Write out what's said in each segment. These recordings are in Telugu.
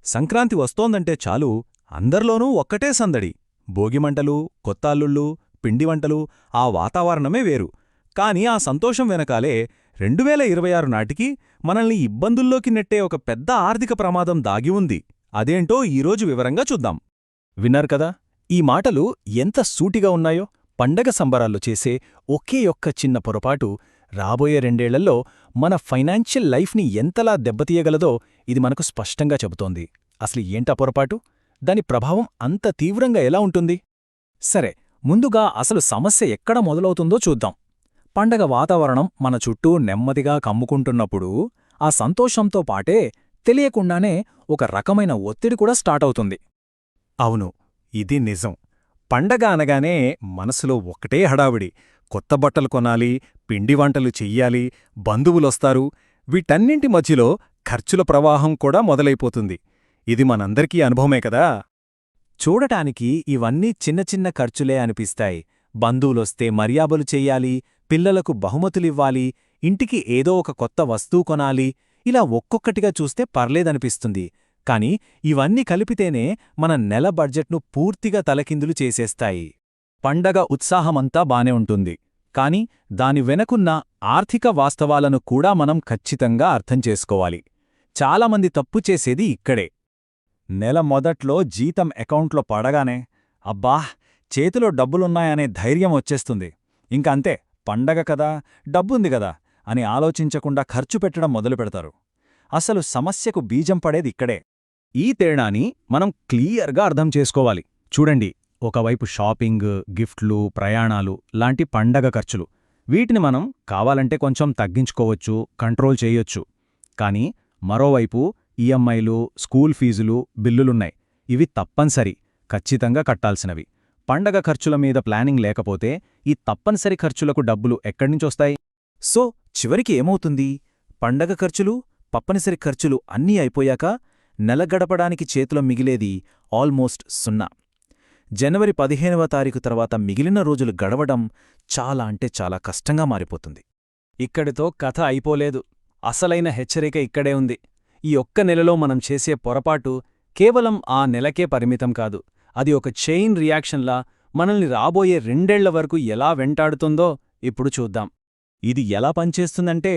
సంక్రాంతి వస్తోందంటే చాలు అందర్లోనూ ఒక్కటే సందడి. భోగిమంటలు, కొత్తాల్లుళ్ళు, పిండివంటలు, ఆ వాతావరణమే వేరు. కాని ఆ సంతోషం వెనకాలే 2026 నాటికి మనల్ని ఇబ్బందుల్లోకి నెట్టే ఒక పెద్ద ఆర్థిక ప్రమాదం దాగి ఉంది. అదేంటో ఈరోజు వివరంగా చూద్దాం. విన్నారు కదా, ఈ మాటలు ఎంత సూటిగా ఉన్నాయో. పండగ సంబరాల్లో చేసే ఒకే ఒక్క చిన్న పొరపాటు రాబోయే 2 ఏళ్లలో మన ఫైనాన్షియల్ లైఫ్ని ఎంతలా దెబ్బతీయగలదో ఇది మనకు స్పష్టంగా చెబుతోంది. అసలు ఏంటా పొరపాటు? దాని ప్రభావం అంత తీవ్రంగా ఎలా ఉంటుంది? సరే, ముందుగా అసలు సమస్య ఎక్కడ మొదలవుతుందో చూద్దాం. పండగ వాతావరణం మన చుట్టూ నెమ్మదిగా కమ్ముకుంటున్నప్పుడు ఆ సంతోషంతో పాటే తెలియకుండానే ఒక రకమైన ఒత్తిడి కూడా స్టార్ట్ అవుతుంది. అవును, ఇది నిజం. పండగ అనగానే మనసులో ఒకటే హడావిడి. కొత్త బట్టలు కొనాలి, పిండివంటలు చెయ్యాలి, బంధువులొస్తారు. వీటన్నింటి మధ్యలో ఖర్చుల ప్రవాహం కూడా మొదలైపోతుంది. ఇది మనందరికీ అనుభవమే కదా. చూడటానికి ఇవన్నీ చిన్న చిన్న ఖర్చులే అనిపిస్తాయి. బంధువులొస్తే మర్యాదలు చెయ్యాలి, పిల్లలకు బహుమతులివ్వాలి, ఇంటికి ఏదో ఒక కొత్త వస్తువు కొనాలి. ఇలా ఒక్కొక్కటిగా చూస్తే పర్లేదనిపిస్తుంది. కాని ఇవన్నీ కలిపితేనే మన నెల బడ్జెట్ను పూర్తిగా తలకిందులు చేసేస్తాయి. పండగ ఉత్సాహమంతా బానే ఉంటుంది, కాని దాని వెనకున్న ఆర్థిక వాస్తవాలను కూడా మనం ఖచ్చితంగా అర్థం చేసుకోవాలి. చాలామంది తప్పు చేసేది ఇక్కడే. నెల మొదట్లో జీతం అకౌంట్లో పడగానే అబ్బా, చేతిలో డబ్బులున్నాయనే ధైర్యం వచ్చేస్తుంది. ఇంకంతే, పండగ కదా, డబ్బుంది గదా అని ఆలోచించకుండా ఖర్చు పెట్టడం మొదలుపెడతారు. అసలు సమస్యకు బీజం పడేది ఇక్కడే. ఈ తేడాని మనం క్లియర్గా అర్థం చేసుకోవాలి. చూడండి, ఒకవైపు షాపింగ్, గిఫ్ట్లు, ప్రయాణాలు లాంటి పండగ ఖర్చులు. వీటిని మనం కావాలంటే కొంచెం తగ్గించుకోవచ్చు, కంట్రోల్ చేయొచ్చు. కాని మరోవైపు ఈఎంఐలు, స్కూల్ ఫీజులు, బిల్లులున్నాయి. ఇవి తప్పనిసరి, ఖచ్చితంగా కట్టాల్సినవి. పండగ ఖర్చుల మీద ప్లానింగ్ లేకపోతే ఈ తప్పనిసరి ఖర్చులకు డబ్బులు ఎక్కడ్నించొస్తాయి? సో చివరికి ఏమవుతుంది? పండగ ఖర్చులు, తప్పనిసరి ఖర్చులు అన్నీ అయిపోయాక నెల గడపడానికి చేతిలో మిగిలేది ఆల్మోస్ట్ 0. జనవరి 15వ తారీఖు తర్వాత మిగిలిన రోజులు గడవడం చాలా అంటే చాలా కష్టంగా మారిపోతుంది. ఇక్కడితో కథ అయిపోలేదు. అసలైన హెచ్చరిక ఇక్కడే ఉంది. ఈ ఒక్క నెలలో మనం చేసే పొరపాటు కేవలం ఆ నెలకే పరిమితం కాదు. అది ఒక చైన్ రియాక్షన్లా మనల్ని రాబోయే 2 ఏళ్ల వరకు ఎలా వెంటాడుతుందో ఇప్పుడు చూద్దాం. ఇది ఎలా పనిచేస్తుందంటే,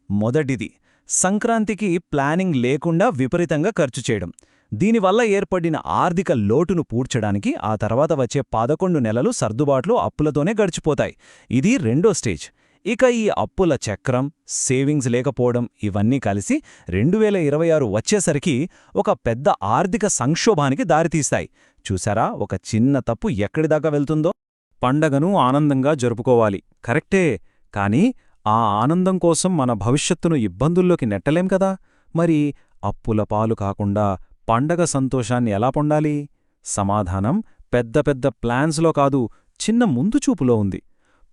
మొదటిది, సంక్రాంతికి ప్లానింగ్ లేకుండా విపరీతంగా ఖర్చు చేయడం. దీనివల్ల ఏర్పడిన ఆర్థిక లోటును పూడ్చడానికి ఆ తర్వాత వచ్చే 11 నెలలు సర్దుబాట్లు అప్పులతోనే గడిచిపోతాయి. ఇది రెండో స్టేజ్. ఇక ఈ అప్పుల చక్రం, సేవింగ్స్ లేకపోవడం ఇవన్నీ కలిసి 2026 వచ్చేసరికి ఒక పెద్ద ఆర్థిక సంక్షోభానికి దారితీస్తాయి. చూసారా, ఒక చిన్న తప్పు ఎక్కడిదాకా వెళ్తుందో? పండగను ఆనందంగా జరుపుకోవాలి, కరెక్టే. కాని ఆ ఆనందం కోసం మన భవిష్యత్తును ఇబ్బందుల్లోకి నెట్టలేం కదా. మరి అప్పుల పాలు కాకుండా పండగ సంతోషాన్ని ఎలా పొందాలి? సమాధానం పెద్ద పెద్ద ప్లాన్స్లో కాదు, చిన్న ముందుచూపులో ఉంది.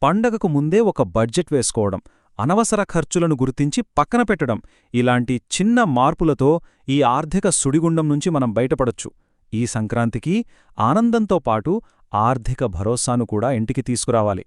పండగకు ముందే ఒక బడ్జెట్ వేసుకోవడం, అనవసర ఖర్చులను గుర్తించి పక్కన పెట్టడం, ఇలాంటి చిన్న మార్పులతో ఈ ఆర్థిక సుడిగుండం నుంచి మనం బయటపడొచ్చు. ఈ సంక్రాంతికి ఆనందంతో పాటు ఆర్థిక భరోసాను కూడా ఇంటికి తీసుకురావాలి.